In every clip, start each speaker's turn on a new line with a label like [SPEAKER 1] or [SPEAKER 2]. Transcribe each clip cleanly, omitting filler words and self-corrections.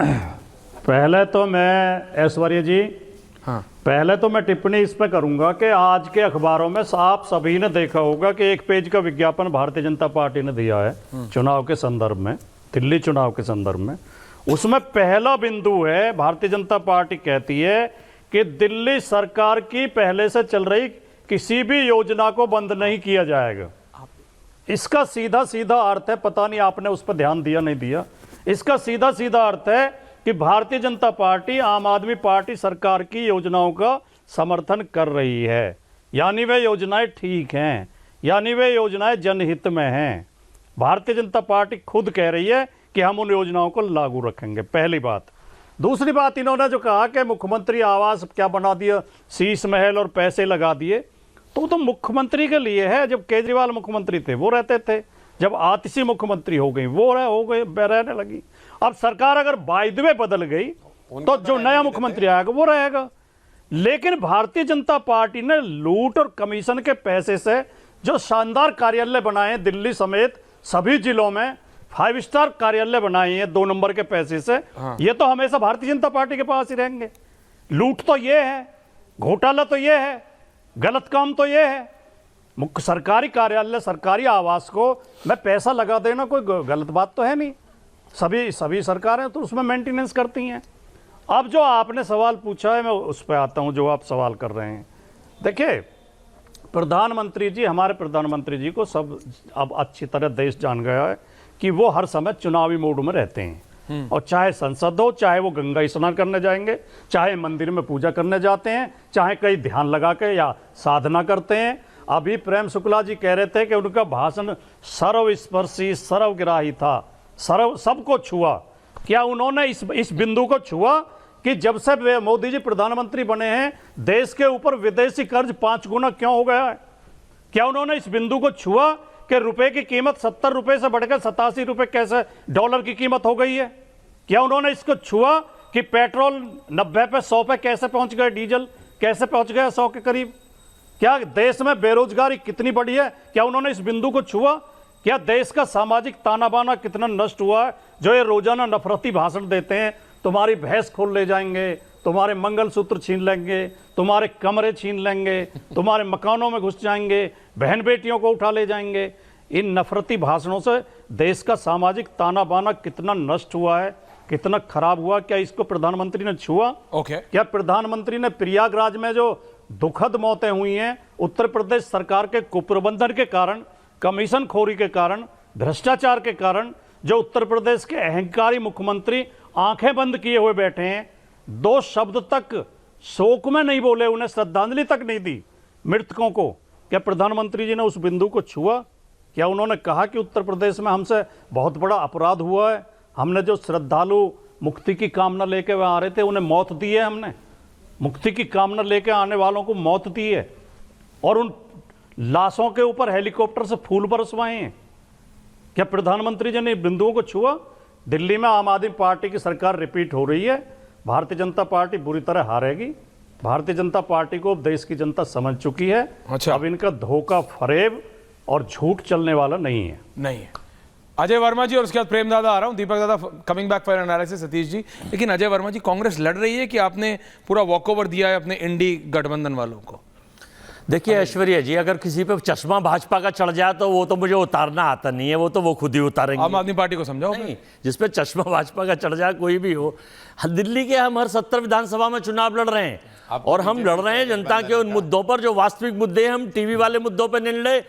[SPEAKER 1] पहले तो मैं ऐश्वर्या जी,
[SPEAKER 2] हाँ,
[SPEAKER 1] पहले तो मैं टिप्पणी इस पे करूंगा कि आज के अखबारों में आप सभी ने देखा होगा कि एक पेज का विज्ञापन भारतीय जनता पार्टी ने दिया है चुनाव के संदर्भ में, दिल्ली चुनाव के संदर्भ में। उसमें पहला बिंदु है, भारतीय जनता पार्टी कहती है कि दिल्ली सरकार की पहले से चल रही किसी भी योजना को बंद नहीं किया जाएगा। इसका सीधा सीधा अर्थ है, पता नहीं आपने उस पर ध्यान दिया नहीं दिया, इसका सीधा सीधा अर्थ है कि भारतीय जनता पार्टी आम आदमी पार्टी सरकार की योजनाओं का समर्थन कर रही है, यानी वे योजनाएं ठीक हैं, यानी वे योजनाएं जनहित में हैं। भारतीय जनता पार्टी खुद कह रही है कि हम उन योजनाओं को लागू रखेंगे, पहली बात। दूसरी बात, इन्होंने जो कहा कि मुख्यमंत्री आवास क्या बना दिया, शीश महल और पैसे लगा दिए, तो मुख्यमंत्री के लिए है। जब केजरीवाल मुख्यमंत्री थे वो रहते थे, जब आतिशी मुख्यमंत्री हो गई वो रहने लगी। अब सरकार अगर बाय द वे बदल गई तो जो नया मुख्यमंत्री आएगा वो रहेगा। लेकिन भारतीय जनता पार्टी ने लूट और कमीशन के पैसे से जो शानदार कार्यालय बनाए हैं दिल्ली समेत सभी जिलों में, 5 स्टार कार्यालय बनाए हैं 2 नंबर के पैसे से, ये तो हमेशा भारतीय जनता पार्टी के पास ही रहेंगे। लूट तो ये है, घोटाला तो ये है, गलत काम तो ये है। मुख्य सरकारी कार्यालय, सरकारी आवास को मैं पैसा लगा देना कोई गलत बात तो है नहीं, सभी सरकारें तो उसमें मेंटेनेंस करती हैं। अब जो आपने सवाल पूछा है मैं उस पर आता हूं जो आप सवाल कर रहे हैं। देखिए, प्रधानमंत्री जी, हमारे प्रधानमंत्री जी को सब अब अच्छी तरह देश जान गया है कि वो हर समय चुनावी मूड में रहते हैं, और चाहे संसद हो, चाहे वो गंगा स्नान करने जाएंगे, चाहे मंदिर में पूजा करने जाते हैं, चाहे कहीं ध्यान लगा के या साधना करते हैं। अभी प्रेम शुक्ला जी कह रहे थे कि उनका भाषण सर्वस्पर्शी सर्वग्राही था, सबको छुआ। क्या उन्होंने इस बिंदु को छुआ कि जब से मोदी जी प्रधानमंत्री बने हैं देश के ऊपर विदेशी कर्ज 5 गुना क्यों हो गया है? क्या उन्होंने इस बिंदु को छुआ कि रुपए की कीमत 70 रुपए से बढ़कर 87 रुपए कैसे डॉलर की कीमत हो गई है? क्या उन्होंने इसको छुआ कि पेट्रोल 90 पे 100 पे कैसे पहुंच गए, डीजल कैसे पहुंच गया 100 के करीब? क्या देश में बेरोजगारी कितनी बढ़ी है? क्या उन्होंने इस बिंदु को छुआ? क्या देश का सामाजिक ताना बाना कितना नष्ट हुआ है? जो ये रोजाना नफरती भाषण देते हैं, तुम्हारी भैंस खोल ले जाएंगे, तुम्हारे मंगलसूत्र छीन लेंगे, तुम्हारे कमरे छीन लेंगे, तुम्हारे मकानों में घुस जाएंगे, बहन बेटियों को उठा ले जाएंगे। इन नफरती भाषणों से देश का सामाजिक ताना बाना कितना नष्ट हुआ है, कितना खराब हुआ। क्या इसको प्रधानमंत्री ने छुआ? क्या प्रधानमंत्री ने प्रयागराज में जो दुखद मौतें हुई हैं उत्तर प्रदेश सरकार के कुप्रबंधन के कारण, कमीशन खोरी के कारण, भ्रष्टाचार के कारण, जो उत्तर प्रदेश के अहंकारी मुख्यमंत्री आंखें बंद किए हुए बैठे हैं, 2 शब्द तक शोक में नहीं बोले, उन्हें श्रद्धांजलि तक नहीं दी मृतकों को, क्या प्रधानमंत्री जी ने उस बिंदु को छुआ? क्या उन्होंने कहा कि उत्तर प्रदेश में हमसे बहुत बड़ा अपराध हुआ है, हमने जो श्रद्धालु मुक्ति की कामना लेके वह आ रहे थे उन्हें मौत दी है, हमने मुक्ति की कामना लेके आने वालों को मौत दी है, और उन लाशों के ऊपर हेलीकॉप्टर से फूल बरसवाए हैं? क्या प्रधानमंत्री जी ने बिंदुओं को छुआ? दिल्ली में आम आदमी पार्टी की सरकार रिपीट हो रही है, भारतीय जनता पार्टी बुरी तरह हारेगी। भारतीय जनता पार्टी को देश की जनता समझ चुकी है।
[SPEAKER 2] अच्छा।
[SPEAKER 1] अब इनका धोखा फरेब और झूठ चलने वाला नहीं है।
[SPEAKER 2] अजय वर्मा जी और उसके बाद प्रेम दादा आ रहा हूं, Deepak Dada coming back for analysis, Satish ji. लेकिन अजय वर्मा जी, कांग्रेस लड़ रही है कि आपने पूरा वॉकओवर दिया है अपने इंडी गठबंधन वालों को?
[SPEAKER 3] देखिए ऐश्वर्या जी, अगर किसी पे चश्मा भाजपा का चढ़ जाए तो वो तो मुझे उतारना आता नहीं है, वो तो वो खुद ही उतारेंगे।
[SPEAKER 2] आम आदमी पार्टी को समझाओ।
[SPEAKER 3] नहीं, जिस पे चश्मा भाजपा का चढ़ जाए कोई भी हो। दिल्ली के हम हर 70 विधानसभा में चुनाव लड़ रहे हैं, और हम लड़ रहे हैं जनता के उन मुद्दों पर जो वास्तविक मुद्दे हैं। हम टीवी वाले मुद्दों पर नहीं लड़ रहे,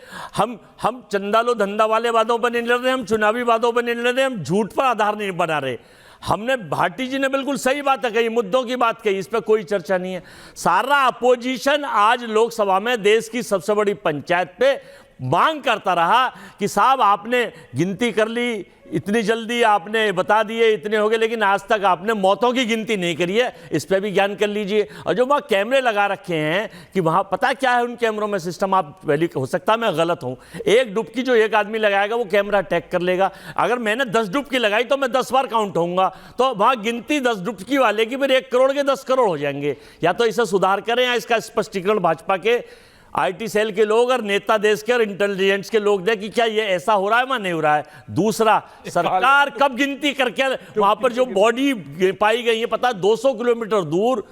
[SPEAKER 3] हम चंदा लो धंधा वाले वादों पर नहीं लड़ रहे, हम चुनावी वादों पर नहीं लड़ रहे, हम झूठ पर आधार नहीं बना रहे। हमने, भाटी जी ने बिल्कुल सही बात कही, मुद्दों की बात कही, इस पर कोई चर्चा नहीं है। सारा अपोजिशन आज लोकसभा में देश की सबसे बड़ी पंचायत पे मांग करता रहा कि साहब आपने गिनती कर ली, इतनी जल्दी आपने बता दिए, इतने हो गए, लेकिन आज तक आपने मौतों की गिनती नहीं करी है, इस पर भी ज्ञान कर लीजिए। और जो वहाँ कैमरे लगा रखे हैं कि वहाँ पता क्या है उन कैमरों में सिस्टम, आप पहले हो सकता है मैं गलत हूँ, एक डुबकी जो एक आदमी लगाएगा वो कैमरा टैग कर लेगा। अगर मैंने 10 डुबकी लगाई तो मैं 10 बार काउंट होऊंगा, तो वहाँ गिनती 10 डुबकी वाले की फिर 1 करोड़ के 10 करोड़ हो जाएंगे। या तो इसे सुधार करें या इसका स्पष्टीकरण भाजपा के आईटी सेल के लोग और नेता देश के और इंटेलिजेंस के लोग दें कि क्या ये ऐसा हो रहा है या नहीं हो रहा है। दूसरा, सरकार कब गिनती करके वहां पर जो बॉडी पाई गई है, पता है 200 किलोमीटर दूर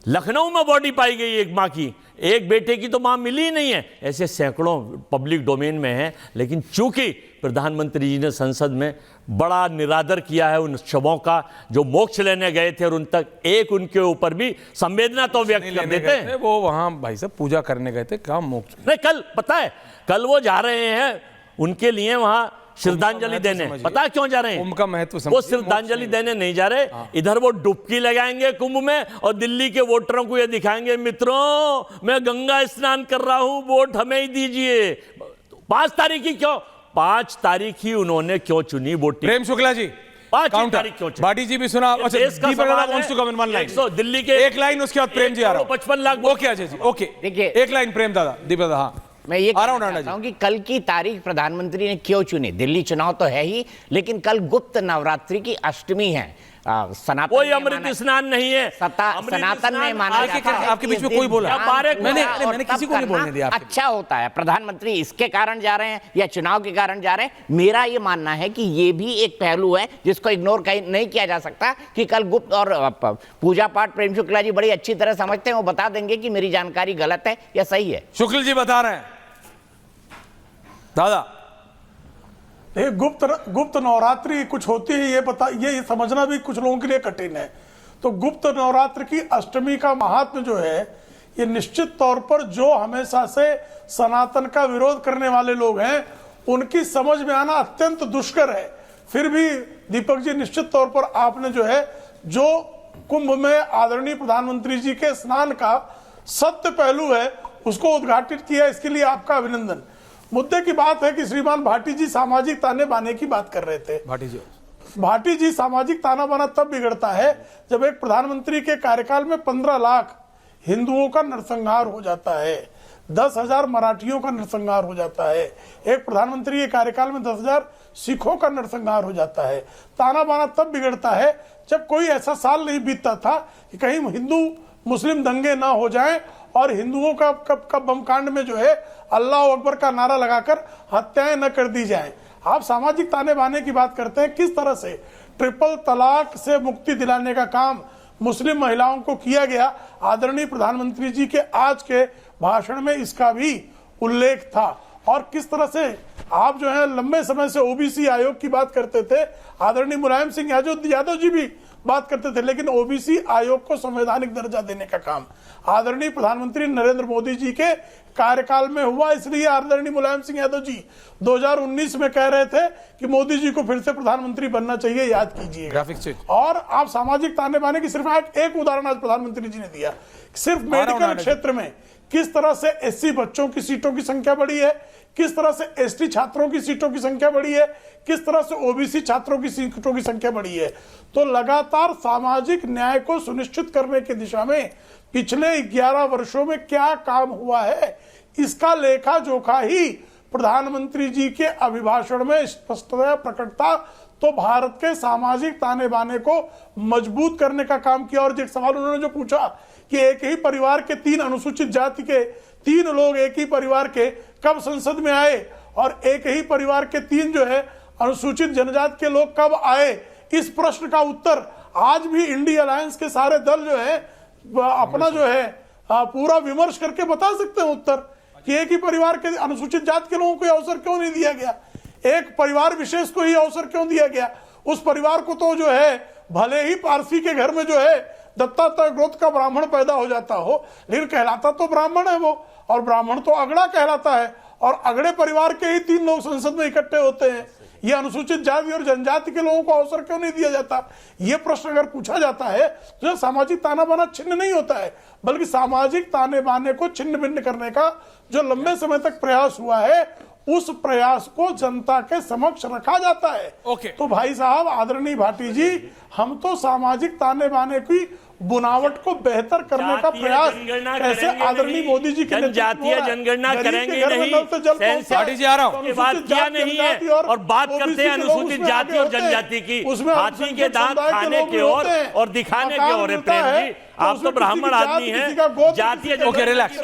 [SPEAKER 3] लखनऊ में बॉडी पाई गई एक मां की, एक बेटे की तो मां मिली ही नहीं है। ऐसे सैकड़ों पब्लिक डोमेन में है, लेकिन चूंकि प्रधानमंत्री जी ने संसद में बड़ा निरादर किया है उन शवों का जो मोक्ष लेने गए थे, और उन तक एक उनके ऊपर भी संवेदना तो व्यक्त कर देते हैं।
[SPEAKER 2] वो वहां भाई साहब पूजा करने गए थे, काम मोक्ष
[SPEAKER 3] नहीं, कल पता है, कल वो जा रहे हैं उनके लिए वहां श्रद्धांजलि देने। पता है क्यों जा रहे हैं?
[SPEAKER 2] कुंभ का महत्व
[SPEAKER 3] वो श्रद्धांजलि देने नहीं जा रहे, इधर वो डुबकी लगाएंगे कुंभ में और दिल्ली के वोटरों को ये दिखाएंगे, मित्रों मैं गंगा स्नान कर रहा हूं, वोट हमें ही दीजिए। 5 तारीख ही क्यों? 5 तारीख ही उन्होंने क्यों चुनी वोटिंग?
[SPEAKER 2] प्रेम शुक्ला जी
[SPEAKER 3] 5 तारीख क्यों चुनी?
[SPEAKER 2] भाटी जी भी सुना। अच्छा, दीपक दादा wants to come in one line.
[SPEAKER 3] Delhi के
[SPEAKER 2] एक लाइन, उसके बाद प्रेम जी आ रहा हूं।
[SPEAKER 3] 55 लाख।
[SPEAKER 2] ओके अजय जी, ओके
[SPEAKER 4] देखिए,
[SPEAKER 2] एक लाइन प्रेम दादा, दीपक दादा। हाँ,
[SPEAKER 4] मैं ये
[SPEAKER 2] आ रहा हूं
[SPEAKER 4] कहना
[SPEAKER 2] नाना
[SPEAKER 4] चाहता हूं
[SPEAKER 2] जी।
[SPEAKER 4] कि कल की तारीख प्रधानमंत्री ने क्यों चुनी। दिल्ली चुनाव तो है ही, लेकिन कल गुप्त नवरात्रि की अष्टमी है। सनातन
[SPEAKER 3] कोई
[SPEAKER 4] में
[SPEAKER 3] अमृत
[SPEAKER 4] माना-
[SPEAKER 3] स्नान नहीं है।
[SPEAKER 4] सनातन में माना
[SPEAKER 2] आपके-
[SPEAKER 4] जाता है
[SPEAKER 2] आपके
[SPEAKER 4] कि
[SPEAKER 2] बीच में
[SPEAKER 4] इस
[SPEAKER 2] कोई
[SPEAKER 4] दिन
[SPEAKER 2] बोला?
[SPEAKER 4] ध्यान
[SPEAKER 2] मैंने
[SPEAKER 4] पूजा और
[SPEAKER 2] किसी
[SPEAKER 4] तप
[SPEAKER 2] को नहीं बोलने
[SPEAKER 4] करना
[SPEAKER 2] दिया आपके
[SPEAKER 4] अच्छा होता है। प्रधानमंत्री इसके कारण जा रहे हैं या चुनाव के कारण जा रहे हैं, मेरा ये मानना है कि ये भी एक पहलू है जिसको इग्नोर नहीं किया जा सकता कि कल गुप्त और पूजा पाठ प्रेम शुक्ला जी बड़ी अच्छी तरह समझते हैं, वो बता देंगे कि मेरी जानकारी गलत है या सही है।
[SPEAKER 2] शुक्ल जी बता रहे हैं दादा।
[SPEAKER 5] ये गुप्त नवरात्रि कुछ होती है, ये समझना भी कुछ लोगों के लिए कठिन है। तो गुप्त नवरात्र की अष्टमी का महात्म्य जो है, ये निश्चित तौर पर जो हमेशा से सनातन का विरोध करने वाले लोग हैं उनकी समझ में आना अत्यंत दुष्कर है। फिर भी दीपक जी, निश्चित तौर पर आपने जो है जो कुंभ में आदरणीय प्रधानमंत्री जी के स्नान का सत्य पहलू है उसको उद्घाटित किया, इसके लिए आपका अभिनंदन। मुद्दे की बात है कि श्रीमान भाटी जी सामाजिक ताने बाने की बात कर रहे थे। भाटी जी सामाजिक ताना बाना तब बिगड़ता है जब एक प्रधानमंत्री के कार्यकाल में 15 लाख हिंदुओं का नरसंहार हो जाता है, 10,000 मराठियों का नरसंहार हो जाता है, एक प्रधानमंत्री के कार्यकाल में 10,000 सिखों का नरसंहार हो जाता है। ताना बाना तब बिगड़ता है जब कोई ऐसा साल नहीं बीतता था कि कहीं हिंदू मुस्लिम दंगे ना हो जाएं और हिंदुओं का बमकांड में जो है अल्लाह अकबर का नारा लगाकर हत्याएं न कर दी जाएं। आप सामाजिक ताने बाने की बात करते हैं, किस तरह से ट्रिपल तलाक से मुक्ति दिलाने का काम मुस्लिम महिलाओं को किया गया। आदरणीय प्रधानमंत्री जी के आज के भाषण में इसका भी उल्लेख था। और किस तरह से आप जो है लंबे समय से ओबीसी आयोग की बात करते थे, आदरणीय मुलायम सिंह यादव जी भी बात करते थे, लेकिन ओबीसी आयोग को संवैधानिक दर्जा देने का काम आदरणीय प्रधानमंत्री नरेंद्र मोदी जी के कार्यकाल में हुआ। इसलिए आदरणीय मुलायम सिंह यादव जी 2019 में कह रहे थे कि मोदी जी को फिर से प्रधानमंत्री बनना चाहिए, याद कीजिए। और आप सामाजिक ताने बाने की सिर्फ एक उदाहरण आज प्रधानमंत्री जी ने दिया, सिर्फ मेडिकल क्षेत्र में किस तरह से एससी बच्चों की सीटों की संख्या बढ़ी है, किस तरह से एसटी छात्रों की सीटों की संख्या बढ़ी है, किस तरह से ओबीसी छात्रों की सीटों की संख्या बढ़ी है। तो लगातार सामाजिक न्याय को सुनिश्चित करने की दिशा में पिछले 11 वर्षों में क्या काम हुआ है, इसका लेखा जोखा ही प्रधानमंत्री जी के अभिभाषण में स्पष्टतया प्रकटता। तो भारत के सामाजिक ताने बाने को मजबूत करने का काम किया। और एक सवाल उन्होंने जो पूछा कि एक ही परिवार के 3 अनुसूचित जाति के 3 लोग एक ही परिवार के कब संसद में आए और एक ही परिवार के 3 जो है अनुसूचित जनजाति के लोग कब आए, इस प्रश्न का उत्तर आज भी इंडिया अलायंस के सारे दल जो है अपना जो है पूरा विमर्श करके बता सकते हैं उत्तर कि एक ही परिवार के अनुसूचित जाति के लोगों को अवसर क्यों नहीं दिया गया, एक परिवार विशेष को ही अवसर क्यों दिया गया। उस परिवार को तो जो है भले ही पारसी के घर में जो है दत्तात्रेय गोत्र का ब्राह्मण पैदा हो जाता हो, लेकिन कहलाता तो ब्राह्मण है वो, और ब्राह्मण तो अगड़ा कहलाता है, और अगड़े परिवार के ही 3 लोग संसद में इकट्ठे होते हैं। ये अनुसूचित जाति और जनजाति के लोगों को अवसर क्यों नहीं दिया जाता, ये प्रश्न अगर पूछा जाता है तो सामाजिक ताना बाना छिन्न नहीं होता है, बल्कि सामाजिक ताने बाने को छिन्न भिन्न करने का जो लंबे समय तक प्रयास हुआ है, उस प्रयास को जनता के समक्ष रखा जाता है। तो भाई साहब आदरणीय भाटी जी, हम तो सामाजिक ताने बाने की बुनावट को बेहतर करने का प्रयास कैसे आदरणीय मोदी जी की
[SPEAKER 3] जातीय जनगणना करेंगे नहीं, आ रहा हूं, बात किया नहीं है। और बात करते हैं अनुसूचित जाति और जनजाति की, हाथी के दांत खाने की ओर और दिखाने की ओर है। प्रेम जी, आप तो ब्राह्मण आदमी हैं, जातीय
[SPEAKER 2] रिलैक्स,